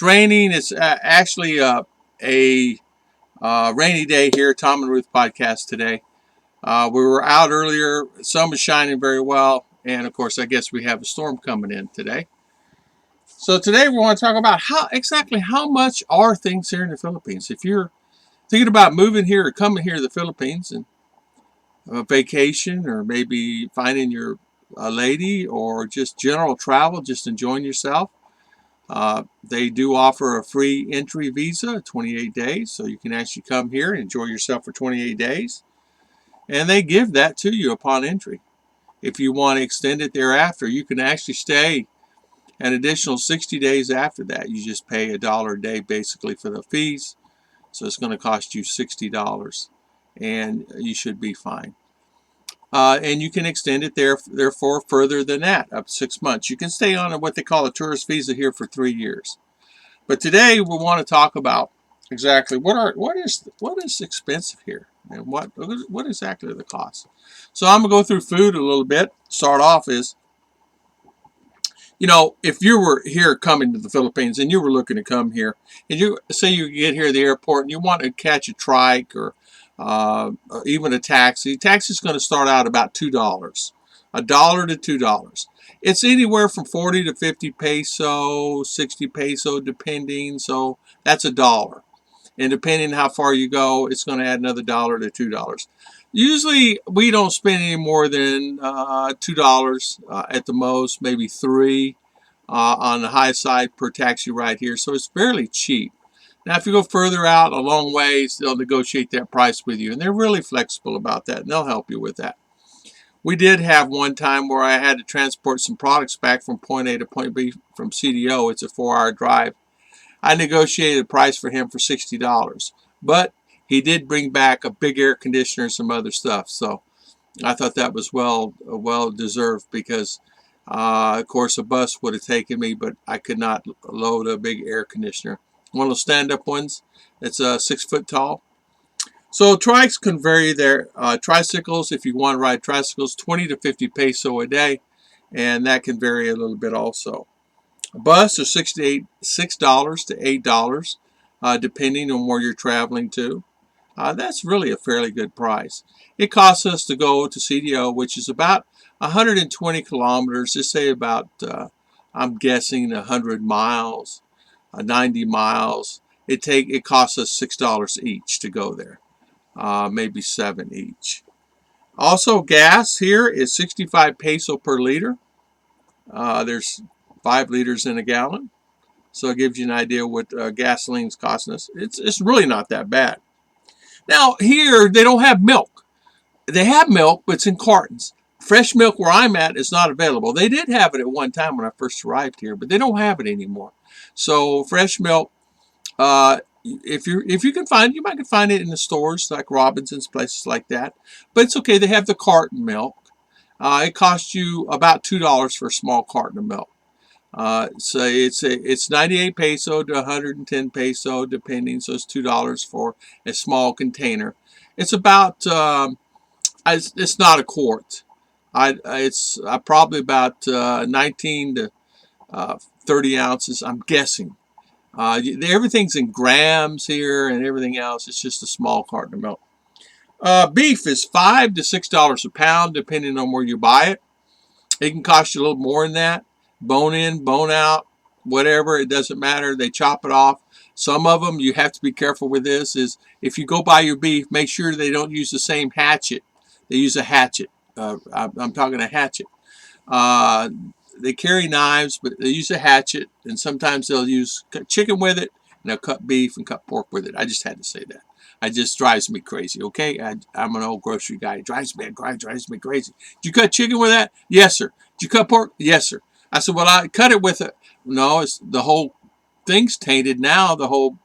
raining. It's actually a rainy day here. Tom and Ruth podcast today. We were out earlier. The sun was shining very well, and of course, I guess we have a storm coming in today. So today we want to talk about how much are things here in the Philippines. If you're thinking about moving here or coming here to the Philippines and vacation, or maybe finding your a lady, or just general travel, just enjoying yourself. They do offer a free entry visa, 28 days, so you can actually come here and enjoy yourself for 28 days. And they give that to you upon entry. If you want to extend it thereafter, you can actually stay an additional 60 days after that. You just pay $1 a day basically for the fees, so it's going to cost you $60, and you should be fine. And you can extend it therefore further than that, up to 6 months. You can stay on what they call a tourist visa here for 3 years. But today we want to talk about exactly what is expensive here, and what exactly are the costs. So I'm gonna go through food a little bit. Start off is, if you were here coming to the Philippines and you were looking to come here, and you say you get here to the airport and you want to catch a trike or even a taxi. Taxi's going to start out about $2, $1 to $2. It's anywhere from 40 to 50 peso, 60 peso, depending. So that's $1, and depending how far you go, it's going to add another $1 to $2. Usually, we don't spend any more than $2 at the most, maybe $3 on the high side per taxi ride here. So it's fairly cheap. Now, if you go further out a long ways, they'll negotiate that price with you, and they're really flexible about that, and they'll help you with that. We did have one time where I had to transport some products back from point A to point B from CDO. It's a 4-hour drive. I negotiated a price for him for $60, but he did bring back a big air conditioner and some other stuff, so I thought that was well deserved, because of course a bus would have taken me, but I could not load a big air conditioner. One of those stand-up ones that's 6 foot tall. So trikes can vary there. Tricycles, if you want to ride tricycles, 20 to 50 peso a day, and that can vary a little bit also. A bus is $6 to $8, depending on where you're traveling to. That's really a fairly good price. It costs us to go to CDO, which is about 120 kilometers. Just say about, I'm guessing, 100 miles. 90 miles. It costs us $6 each to go there, maybe 7 each. Also, gas here is 65 peso per liter. There's 5 liters in a gallon, so it gives you an idea what gasoline's costing us. It's really not that bad. Now here they don't have milk. They have milk, but it's in cartons. Fresh milk where I'm at is not available. They did have it at one time when I first arrived here, but they don't have it anymore. So fresh milk, if you can find it, you might find it in the stores like Robinson's, places like that. But it's okay. They have the carton milk. It costs you about $2 for a small carton of milk. So it's 98 peso to 110 peso depending. So it's $2 for a small container. It's about it's not a quart. It's probably about 19 to 30 ounces, I'm guessing. Everything's in grams here and everything else. It's just a small carton of milk. Beef is $5 to $6 a pound, depending on where you buy it. It can cost you a little more than that. Bone in, bone out, whatever, it doesn't matter. They chop it off. Some of them, you have to be careful with this, is if you go buy your beef, make sure they don't use the same hatchet. They use a hatchet. I'm talking a hatchet. They carry knives, but they use a hatchet, and sometimes they'll cut chicken with it, and they'll cut beef and cut pork with it. I just had to say that. It just drives me crazy, okay? I'm an old grocery guy. It drives me crazy. Did you cut chicken with that? Yes, sir. Did you cut pork? Yes, sir. I said, well, I cut it with it. No, it's the whole thing's tainted now, the whole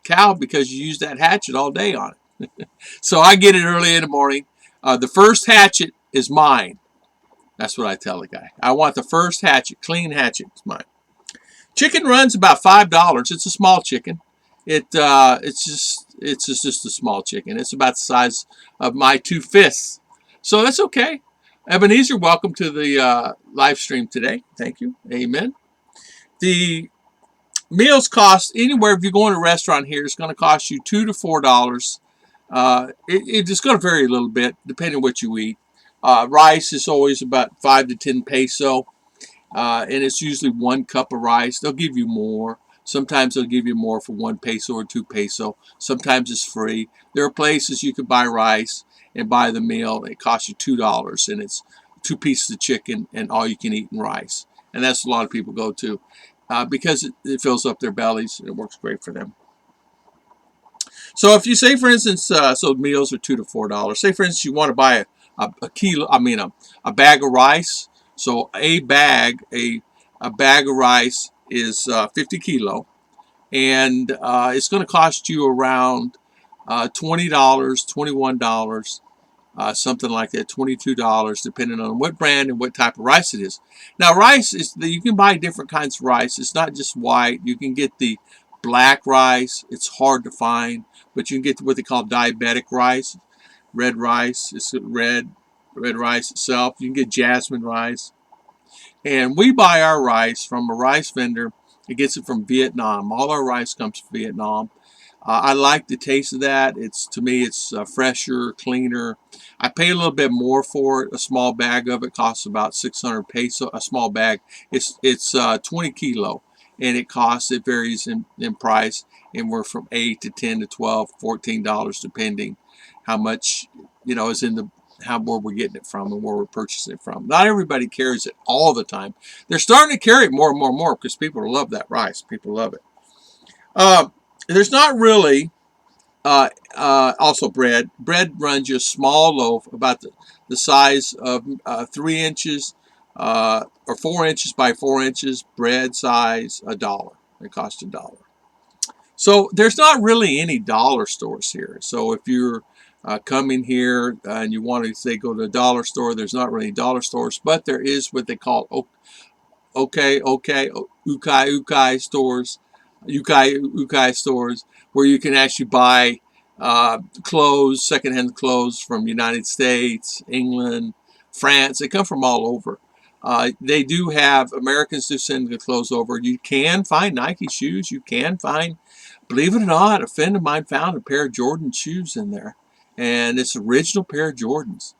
cow, because you use that hatchet all day on it. So I get it early in the morning. The first hatchet is mine. That's what I tell the guy. I want the first hatchet, clean hatchet. It's mine. Chicken runs about $5. It's a small chicken. It's just a small chicken. It's about the size of my 2 fists. So that's okay. Ebenezer, welcome to the live stream today. Thank you. Amen. The Meals cost anywhere, if you go in a restaurant here, it's going to cost you $2 to $4. It's going to vary a little bit depending on what you eat. Rice is always about 5 to 10 peso, and it's usually 1 cup of rice. They'll give you more. Sometimes they'll give you more for 1 peso or 2 peso. Sometimes it's free. There are places you can buy rice and buy the meal. It costs you $2, and it's 2 pieces of chicken and all you can eat in rice. And that's a lot of people go to because it fills up their bellies and it works great for them. So if you say, for instance, so meals are $2 to $4. Say, for instance, you want to buy a kilo. I mean, a bag of rice. So a bag of rice is 50 kilo, and it's going to cost you around $20, $21, something like that, $22, depending on what brand and what type of rice it is. Now, rice is you can buy different kinds of rice. It's not just white. You can get the black rice. It's hard to find, but you can get what they call diabetic rice, red rice. It's red rice itself. You can get jasmine rice, and we buy our rice from a rice vendor. It gets it from Vietnam. All our rice comes from Vietnam. I like the taste of that. To me, it's fresher, cleaner. I pay a little bit more for it. A small bag of it costs about 600 peso. A small bag. It's 20 kilo, and it varies in price, and we're from 8 to 10 to 12, $14 depending how much is in the where we're getting it from and where we're purchasing it from. Not everybody carries it all the time. They're starting to carry it more and more and more because people love that rice. People love it. Uh, there's not really also bread. Bread runs you a small loaf about the size of 3 inches or 4 inches by 4 inches. Bread size $1. It costs $1. So there's not really any dollar stores here. So if you're coming here and you want to say go to a dollar store, there's not really dollar stores, but there is what they call ukai stores, ukai stores, where you can actually buy clothes, secondhand clothes from United States, England, France. They come from all over. They do have Americans do send the clothes over. You can find Nike shoes. You can find, believe it or not, a friend of mine found a pair of Jordan shoes in there, and it's an original pair of Jordans.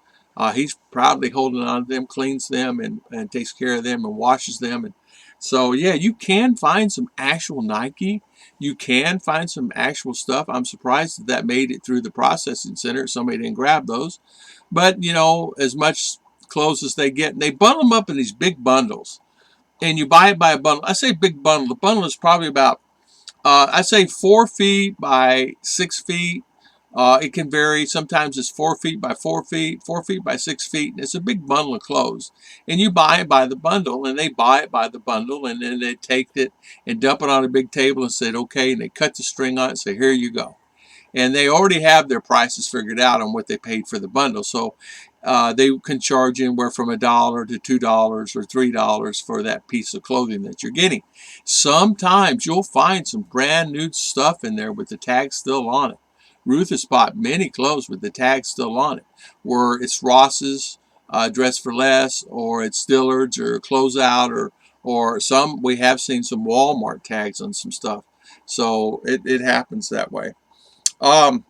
He's proudly holding on to them, cleans them, and takes care of them and washes them. And so, yeah, you can find some actual Nike. You can find some actual stuff. I'm surprised that made it through the processing center. Somebody didn't grab those. But, as much clothes as they get, and they bundle them up in these big bundles. And you buy it by a bundle. I say big bundle. The bundle is probably about I'd say 4 feet by 6 feet. It can vary. Sometimes it's 4 feet by 4 feet, 4 feet by 6 feet. And it's a big bundle of clothes. And you buy it by the bundle, and they buy it by the bundle, and then they take it and dump it on a big table and say, okay, and they cut the string on it and say, here you go. And they already have their prices figured out on what they paid for the bundle. So they can charge anywhere from $1 to $2 or $3 for that piece of clothing that you're getting. Sometimes you'll find some brand new stuff in there with the tag still on it. Ruth has bought many clothes with the tag still on it, where it's Ross's, Dress for Less, or it's Dillard's or Closeout, or some, we have seen some Walmart tags on some stuff. So it happens that way. Um,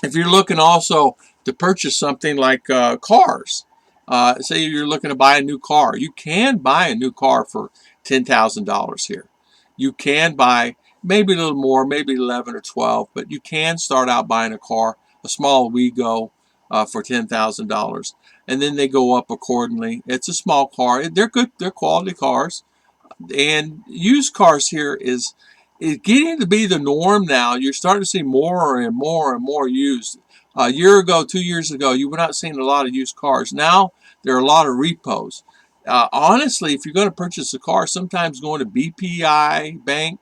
if you're looking also to purchase something like cars, say you're looking to buy a new car, you can buy a new car for $10,000 here. You can buy maybe a little more, maybe 11 or 12, but you can start out buying a car, a small WeGo, for $10,000, and then they go up accordingly. It's a small car. They're good. They're quality cars. And used cars here is getting to be the norm now. You're starting to see more and more and more used. A year ago, 2 years ago, you were not seeing a lot of used cars. Now there are a lot of repos. Honestly, if you're going to purchase a car, sometimes going to BPI Bank,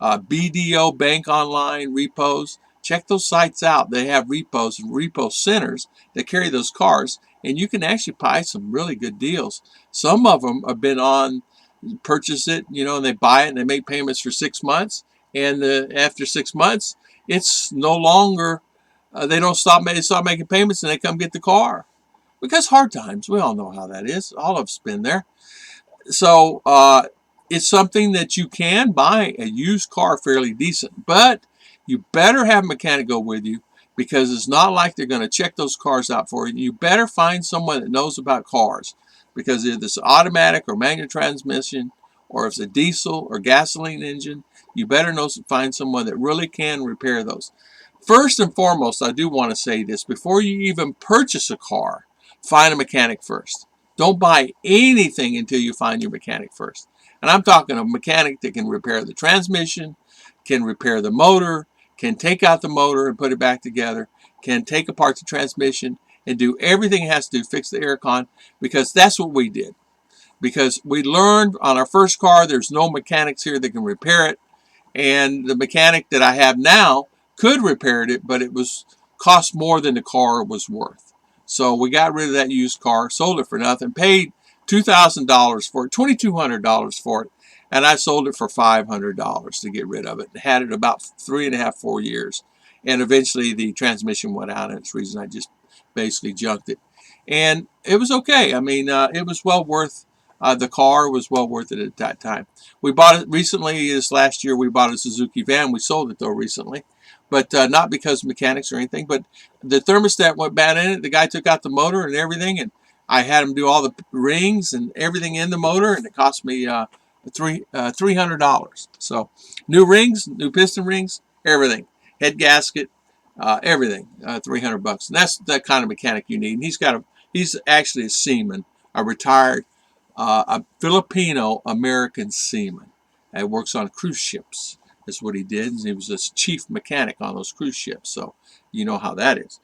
BDO Bank Online repos, check those sites out. They have repos and repo centers that carry those cars, and you can actually buy some really good deals. Some of them have been on, purchase it, and they buy it and they make payments for 6 months. And after 6 months, it's no longer, they don't stop making payments, and they come get the car. Because hard times, we all know how that is. All of us been there. So it's something that you can buy a used car fairly decent, but you better have a mechanic go with you because it's not like they're going to check those cars out for you. You better find someone that knows about cars because if it's automatic or manual transmission or if it's a diesel or gasoline engine, you better find someone that really can repair those. First and foremost, I do want to say this, before you even purchase a car, find a mechanic first. Don't buy anything until you find your mechanic first. And I'm talking a mechanic that can repair the transmission, can repair the motor, can take out the motor and put it back together, can take apart the transmission and do everything it has to do, fix the air con, because that's what we did. Because we learned on our first car, there's no mechanics here that can repair it. And the mechanic that I have now could repair it, but it was cost more than the car was worth. So we got rid of that used car, sold it for nothing, paid $2,000 for it, $2,200 for it, and I sold it for $500 to get rid of it. Had it about 3.5, 4 years, and eventually the transmission went out, and it's the reason I just basically junked it. And it was okay. I mean, it was well worth. The car was well worth it at that time. We bought it recently. This last year, we bought a Suzuki van. We sold it though recently, but not because of mechanics or anything. But the thermostat went bad in it. The guy took out the motor and everything, and I had him do all the rings and everything in the motor, and it cost me $300. So new rings, new piston rings, everything, head gasket, everything, $300. And that's the kind of mechanic you need. And he's actually a seaman, a retired a Filipino American seaman. And works on cruise ships. That's what he did. He was a chief mechanic on those cruise ships. So you know how that is.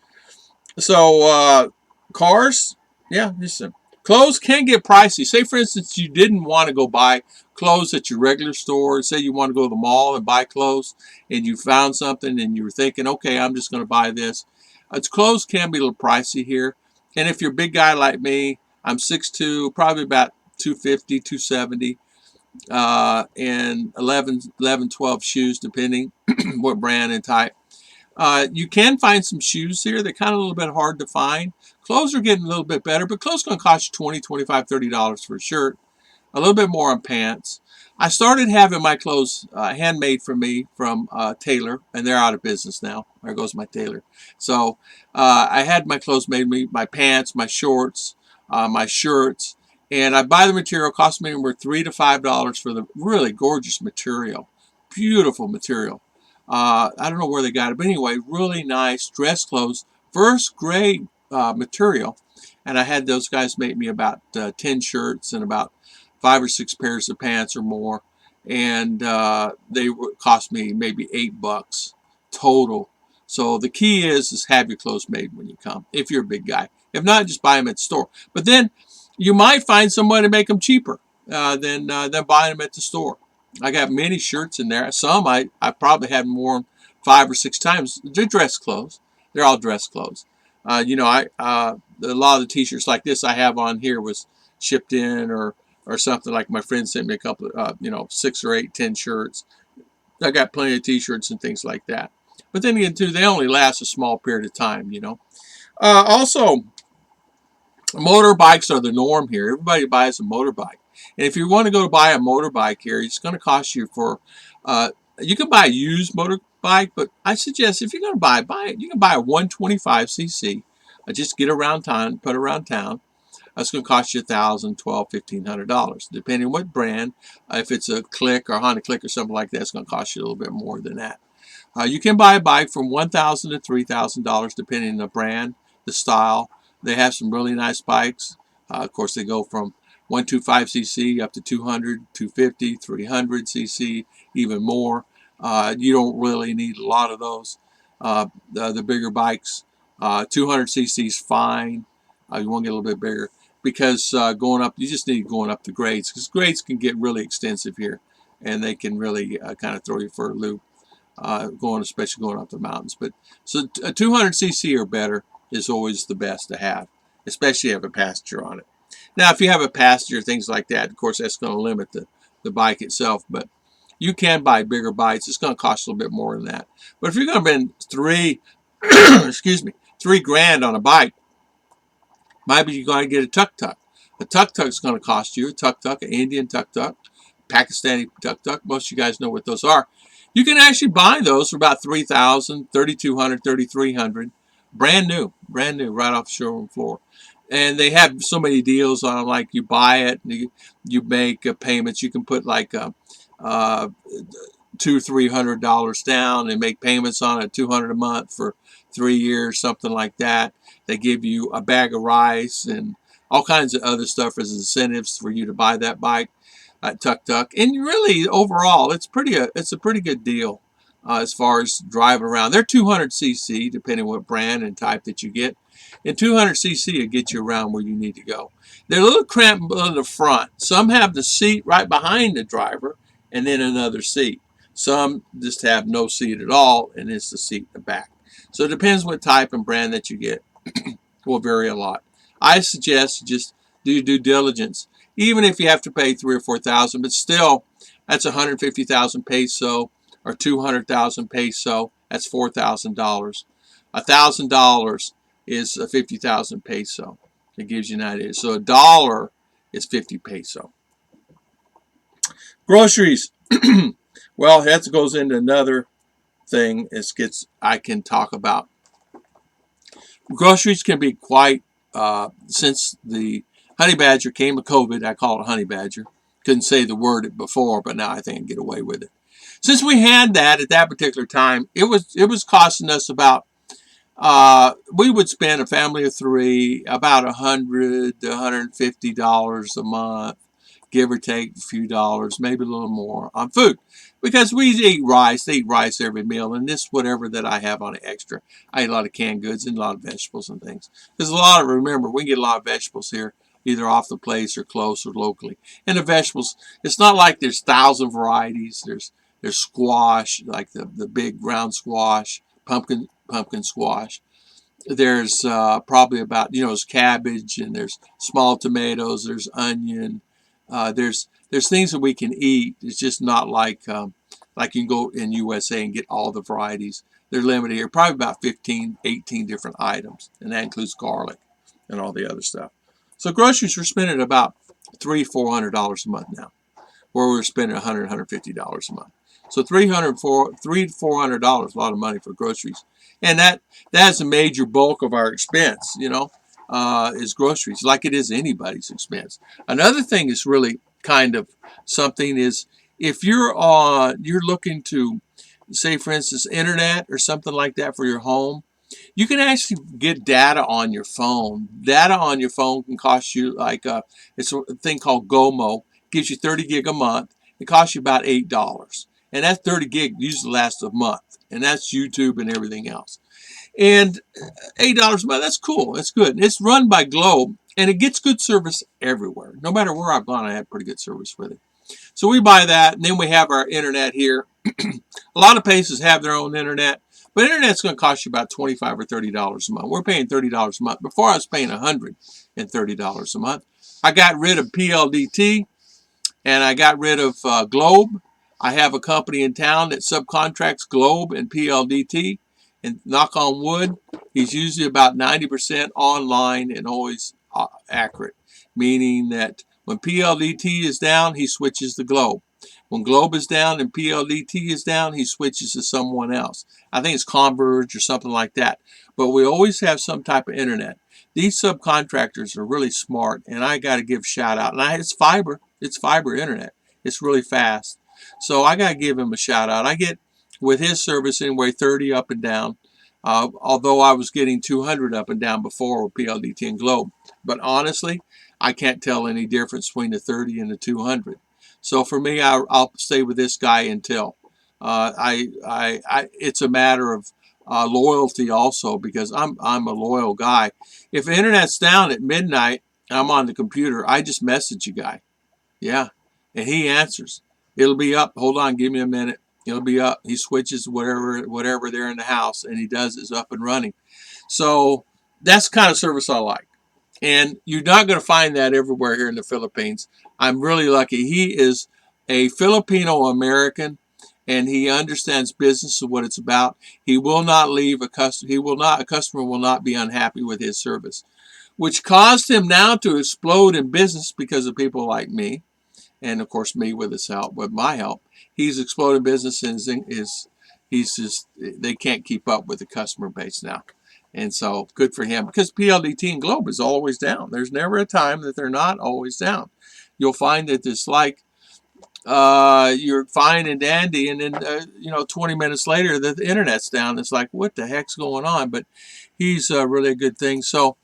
So cars, yeah, listen. Clothes can get pricey. Say, for instance, you didn't want to go buy clothes at your regular store. Say you want to go to the mall and buy clothes, and you found something, and you were thinking, okay, I'm just going to buy this. Clothes can be a little pricey here. And if you're a big guy like me, I'm 6'2", probably about 250, 270, and 11, 12 shoes, depending what brand and type. You can find some shoes here. They're kind of a little bit hard to find. Clothes are getting a little bit better, but clothes going to cost you $20, $25, $30 for a shirt. A little bit more on pants. I started having my clothes handmade for me from Taylor, and they're out of business now. There goes my Taylor. So I had my clothes made me, my pants, my shorts, my shirts, and I buy the material. It cost me anywhere $3 to $5 for the really gorgeous material. Beautiful material. I don't know where they got it, but anyway, really nice dress clothes, first grade material. And I had those guys make me about 10 shirts and about 5 or 6 pairs of pants or more. And they cost me maybe $8 total. So the key is have your clothes made when you come, if you're a big guy. If not, just buy them at the store. But then you might find someone to make them cheaper than buying them at the store. I got many shirts in there. Some I probably haven't worn 5 or 6 times. They're dress clothes. They're all dress clothes. A lot of the t-shirts like this I have on here was shipped in or something. Like my friend sent me a couple of 6 or 8, 10 shirts. I got plenty of t-shirts and things like that. But then again, too, they only last a small period of time. Also, motorbikes are the norm here. Everybody buys a motorbike. And if you want to go buy a motorbike here, it's going to cost you you can buy a used motorbike, but I suggest if you're going to buy it. You can buy a 125cc. Just get around town, put around town. That's going to cost you $1,000, $1,200, $1,500, depending on what brand. If it's a Click or Honda Click or something like that, it's going to cost you a little bit more than that. You can buy a bike from $1,000 to $3,000, depending on the brand, the style. They have some really nice bikes. Of course, they go from 125cc up to 200, 250, 300cc, even more. You don't really need a lot of those. The bigger bikes, 200cc is fine. You want to get a little bit bigger because you just need going up the grades because grades can get really extensive here, and they can really kind of throw you for a loop. Especially going up the mountains. But so a 200cc or better is always the best to have, especially if you have a passenger on it. Now, if you have a passenger, things like that, of course, that's going to limit the bike itself. But you can buy bigger bikes. It's going to cost a little bit more than that. But if you're going to spend excuse me, $3,000 on a bike, maybe you're going to get a tuk-tuk. A tuk-tuk is going to cost you, an Indian tuk-tuk, Pakistani tuk-tuk. Most of you guys know what those are. You can actually buy those for about $3,000, $3,200, $3,300, brand new, right off the showroom floor. And they have so many deals on them, like you buy it, and you make payments. You can put like uh, $200-$300 down and make payments on it, $200 a month for 3 years, something like that. They give you a bag of rice and all kinds of other stuff as incentives for you to buy that bike, tuk-tuk. And really, overall, it's a pretty good deal as far as driving around. They're 200cc, depending what brand and type that you get. And 200cc will get you around where you need to go. They're a little cramped in the front. Some have the seat right behind the driver and then another seat. Some just have no seat at all, and it's the seat in the back. So it depends what type and brand that you get. Will vary a lot. I suggest just do due diligence, even if you have to pay $3,000 or $4,000, but still, that's 150,000 peso or 200,000 peso. That's $4,000. $1,000 is 50,000 peso. It gives you an idea. So a dollar is 50 peso. Groceries. Well, that goes into another thing I can talk about. Groceries can be quite, since the honey badger came with COVID, I call it honey badger. Couldn't say the word before, but now I think I can get away with it. Since we had that at that particular time, it was costing us about, we would spend, a family of 3, about $100 to $150 a month, give or take a few dollars, maybe a little more, on food. Because we eat rice. They eat rice every meal, and this whatever that I have on extra. I eat a lot of canned goods and a lot of vegetables and things. There's a lot of, remember, we can get a lot of vegetables here, either off the place or close or locally. And the vegetables, it's not like there's 1,000 varieties. There's squash, like the big round squash, pumpkin squash. There's probably about, there's cabbage, and there's small tomatoes, there's onion, there's things that we can eat. It's just not like you can go in USA and get all the varieties. They're limited here, probably about 15, 18 different items, and that includes garlic and all the other stuff. So groceries, we're spending about $300, $400 a month now, where we're spending $100, $150 a month. So $300 to $400, a lot of money for groceries, and that's a major bulk of our expense. Is groceries, like it is anybody's expense. Another thing is really kind of something is, if you're looking to, say for instance, internet or something like that for your home, you can actually get data on your phone. Data on your phone can cost you it's a thing called GOMO. It gives you 30 gig a month. It costs you about $8. And that 30 gig usually lasts a month. And that's YouTube and everything else. And $8 a month, that's cool. That's good. It's run by Globe, and it gets good service everywhere. No matter where I've gone, I had pretty good service with it. So we buy that, and then we have our internet here. A lot of places have their own internet, but internet's going to cost you about $25 or $30 a month. We're paying $30 a month. Before, I was paying $130 a month. I got rid of PLDT, and I got rid of Globe. I have a company in town that subcontracts Globe and PLDT. And knock on wood, he's usually about 90% online and always accurate. Meaning that when PLDT is down, he switches to Globe. When Globe is down and PLDT is down, he switches to someone else. I think it's Converge or something like that. But we always have some type of internet. These subcontractors are really smart, and I got to give a shout out. And it's fiber. It's fiber internet. It's really fast. So I got to give him a shout out. I get, with his service, anyway, 30 up and down, although I was getting 200 up and down before with PLDT and Globe. But honestly, I can't tell any difference between the 30 and the 200. So for me, I'll stay with this guy until. It's a matter of loyalty also, because I'm a loyal guy. If the internet's down at midnight, I'm on the computer, I just message a guy. Yeah, and he answers. It'll be up. Hold on, give me a minute. It'll be up. He switches whatever there in the house, and he does it's up and running. So that's the kind of service I like. And you're not going to find that everywhere here in the Philippines. I'm really lucky. He is a Filipino American, and he understands business and what it's about. He will not leave a customer. A customer will not be unhappy with his service, which caused him now to explode in business because of people like me. and of course me with his help, with my help. He's exploding business, and he's just, they can't keep up with the customer base now. And so good for him, because PLDT and Globe is always down. There's never a time that they're not always down. You'll find that it's like you're fine and dandy, and then 20 minutes later the internet's down. It's like, what the heck's going on? But he's really a good thing. So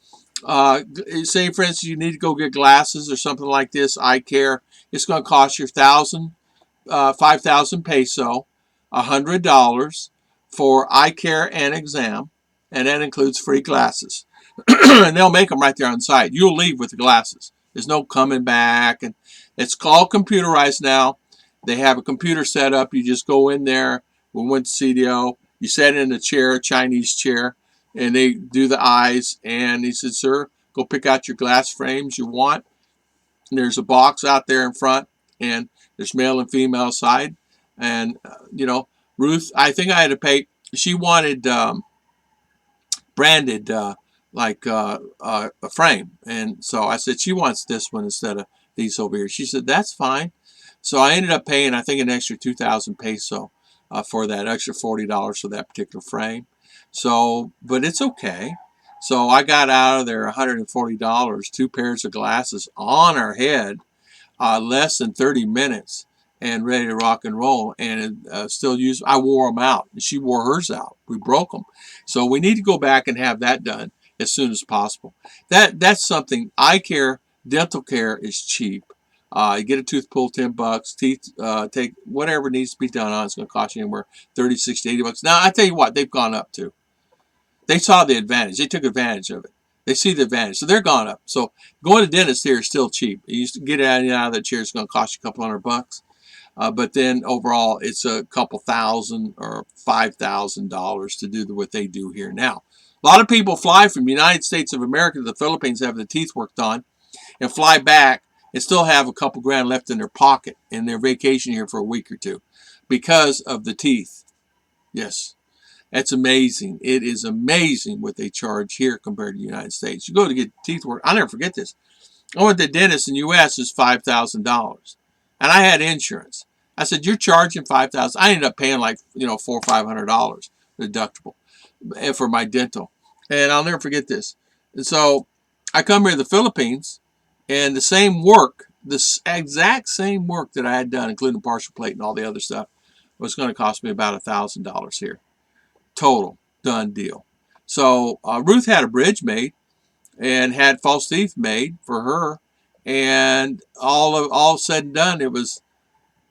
say for instance you need to go get glasses or something like this, eye care. It's going to cost you 5,000 peso, $100 for eye care and exam, and that includes free glasses. And they'll make them right there on site. You'll leave with the glasses. There's no coming back, and it's all computerized now. They have a computer set up. You just go in there. We went to CDO. You sit in a chair, a Chinese chair, and they do the eyes. And he said, "Sir, go pick out your glass frames you want. And there's a box out there in front, and there's male and female side." And Ruth, I think I had to pay. She wanted branded a frame, and so I said she wants this one instead of these over here. She said that's fine. So I ended up paying, I think, an extra 2,000 peso for that extra $40 for that particular frame. So, but it's okay. So I got out of there $140, 2 pairs of glasses on her head, less than 30 minutes, and ready to rock and roll. And still use. I wore them out. She wore hers out. We broke them. So we need to go back and have that done as soon as possible. That's something. Eye care, dental care is cheap. You get a tooth pulled, $10. Teeth, take whatever needs to be done on. It's going to cost you anywhere 30, 60, $80. Now I tell you what, they've gone up too. They saw the advantage. They took advantage of it. They see the advantage, so they're gone up. So going to dentist here is still cheap. You used to get out of that chair, it's going to cost you a couple $100. But then overall, it's a couple thousand or $5,000 to do what they do here now. A lot of people fly from the United States of America to the Philippines, have their teeth worked on, and fly back and still have a couple grand left in their pocket in their vacation here for a week or two because of the teeth. Yes. That's amazing. It is amazing what they charge here compared to the United States. You go to get teeth work. I'll never forget this. I went to the dentist in the U.S. is $5,000, and I had insurance. I said, "You're charging $5,000." I ended up paying like $400 or $500 deductible for my dental, and I'll never forget this. And so I come here to the Philippines, and the same work, this exact same work that I had done, including partial plate and all the other stuff, was going to cost me about $1,000 here. Total done deal. So Ruth had a bridge made and had false teeth made for her, and all said and done, it was,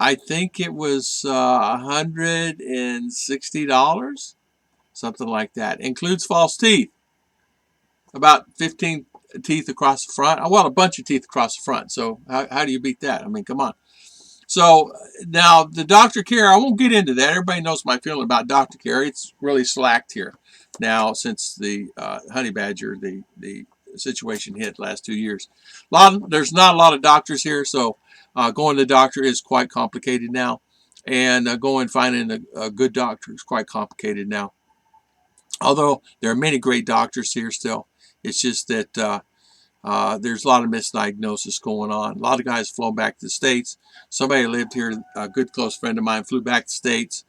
I think it was $160, something like that. Includes false teeth, about 15 teeth across the front. Well, a bunch of teeth across the front. So how do you beat that? I mean, come on. So now the doctor care, I won't get into that. Everybody knows my feeling about doctor care. It's really slacked here now since the honey badger, the situation hit last 2 years. There's not a lot of doctors here, so going to the doctor is quite complicated now. And going finding a good doctor is quite complicated now. Although there are many great doctors here still. It's just that there's a lot of misdiagnosis going on. A lot of guys flown back to the States. Somebody lived here, a good close friend of mine, flew back to the States,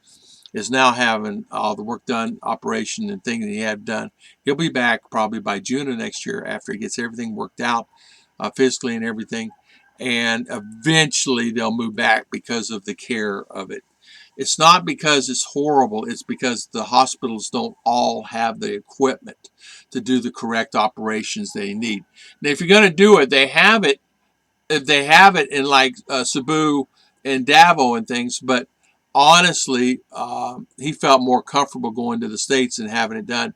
is now having all the work done, operation and things that he had done. He'll be back probably by June of next year after he gets everything worked out physically and everything. And eventually they'll move back because of the care of it. It's not because it's horrible. It's because the hospitals don't all have the equipment to do the correct operations they need. Now, if you're going to do it, they have it. If they have it in like Cebu and Davao and things, but honestly, he felt more comfortable going to the States and having it done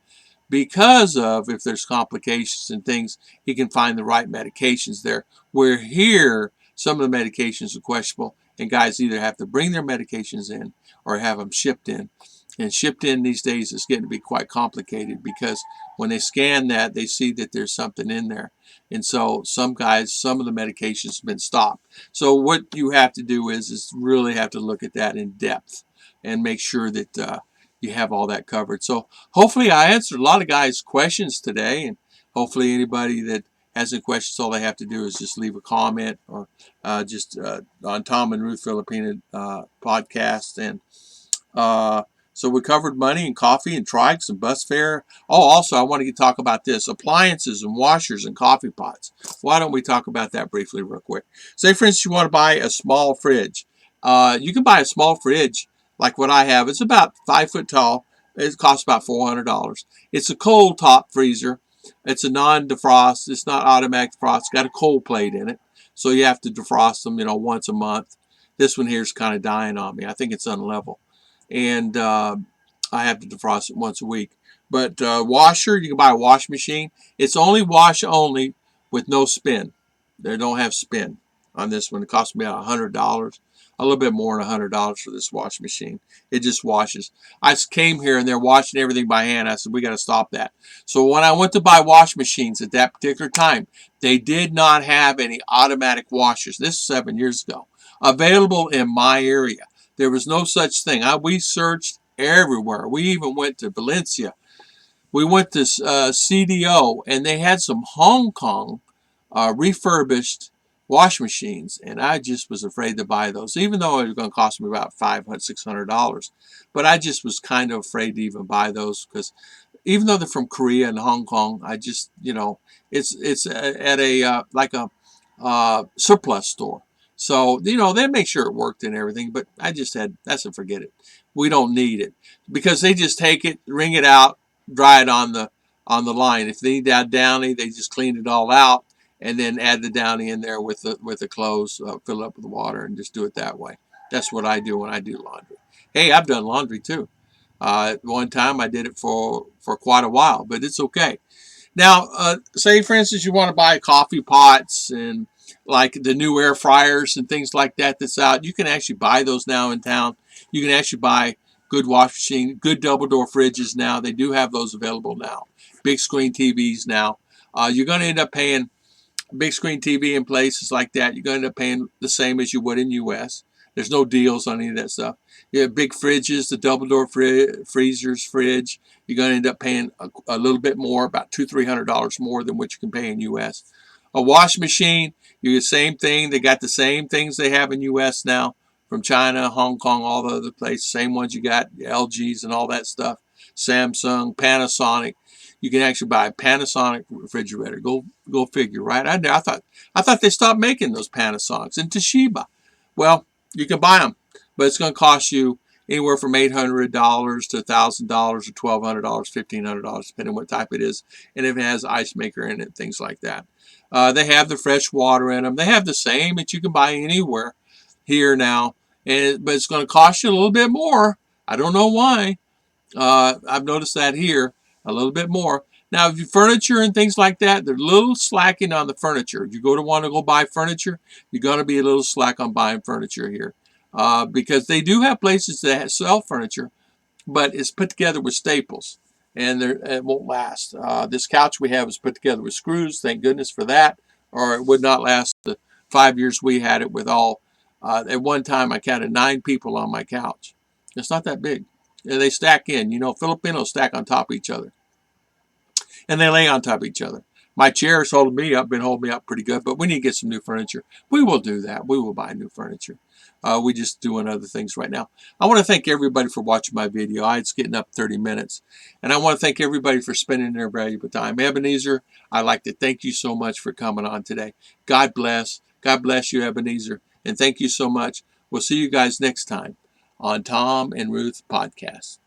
because of, if there's complications and things, he can find the right medications there. Where here, some of the medications are questionable, and guys either have to bring their medications in or have them shipped in. And shipped in these days is getting to be quite complicated because when they scan that, they see that there's something in there. And so some guys, some of the medications have been stopped. So what you have to do is really have to look at that in depth and make sure that you have all that covered. So hopefully I answered a lot of guys' questions today, and hopefully anybody that has any questions, all they have to do is just leave a comment or just on Tom and Ruth Filipina podcast. And so we covered money and coffee and trikes and bus fare. Oh, also, I want to talk about this. Appliances and washers and coffee pots. Why don't we talk about that briefly real quick? Say, for instance, you want to buy a small fridge. You can buy a small fridge like what I have. It's about 5 foot tall. It costs about $400. It's a cold top freezer. It's a non-defrost. It's not automatic defrost. It's got a cold plate in it. So you have to defrost them, once a month. This one here is kind of dying on me. I think it's unlevel. And I have to defrost it once a week. But washer, you can buy a wash machine. It's only wash only with no spin. They don't have spin on this one. It cost me about $100, a little bit more than $100 for this wash machine. It just washes. I came here and they're washing everything by hand. I said, we got to stop that. So when I went to buy wash machines at that particular time, they did not have any automatic washers. This is 7 years ago. Available in my area. There was no such thing. We searched everywhere. We even went to Valencia. We went to CDO, and they had some Hong Kong refurbished wash machines, and I just was afraid to buy those, even though it was going to cost me about $500-$600. But I just was kind of afraid to even buy those because even though they're from Korea and Hong Kong, I just, it's at a like a surplus store. So, they make sure it worked and everything, but I just that's a forget it. We don't need it because they just take it, wring it out, dry it on the line. If they need that downy, they just clean it all out and then add the downy in there with the clothes, fill it up with water, and just do it that way. That's what I do when I do laundry. Hey, I've done laundry too. One time I did it for quite a while, but it's okay. Now, say for instance you want to buy coffee pots and like the new air fryers and things like that that's out. You can actually buy those now in town. You can actually buy good wash machine, good double door fridges now. They do have those available now. Big screen TVs now. You're going to end up paying big screen TV in places like that. You're going to end up paying the same as you would in U.S. There's no deals on any of that stuff. You have big fridges, the double door freezers, fridge. You're going to end up paying a little bit more, about $200-$300 more than what you can pay in U.S. A wash machine, you get the same thing. They got the same things they have in U.S. now from China, Hong Kong, all the other places. Same ones you got, LGs and all that stuff. Samsung, Panasonic. You can actually buy a Panasonic refrigerator. Go figure, right? I thought they stopped making those Panasonics. And Toshiba. Well, you can buy them, but it's going to cost you anywhere from $800 to $1,000 or $1,200, $1,500, depending on what type it is, and if it has ice maker in it, things like that. They have the fresh water in them. They have the same that you can buy anywhere here now, but it's going to cost you a little bit more. I don't know why. I've noticed that here a little bit more. Now, if you furniture and things like that, they're a little slacking on the furniture. If you want to go buy furniture, you're going to be a little slack on buying furniture here because they do have places that sell furniture, but it's put together with staples, and it won't last. This couch we have is put together with screws. Thank goodness for that, or it would not last the 5 years we had it with all. At one time, I counted 9 people on my couch. It's not that big. And they stack in. Filipinos stack on top of each other. And they lay on top of each other. My chair's holding me up, been holding me up pretty good, but we need to get some new furniture. We will do that. We will buy new furniture. We're just doing other things right now. I want to thank everybody for watching my video. It's getting up 30 minutes. And I want to thank everybody for spending their valuable time. Ebenezer, I'd like to thank you so much for coming on today. God bless. God bless you, Ebenezer. And thank you so much. We'll see you guys next time on Tom and Ruth Podcast.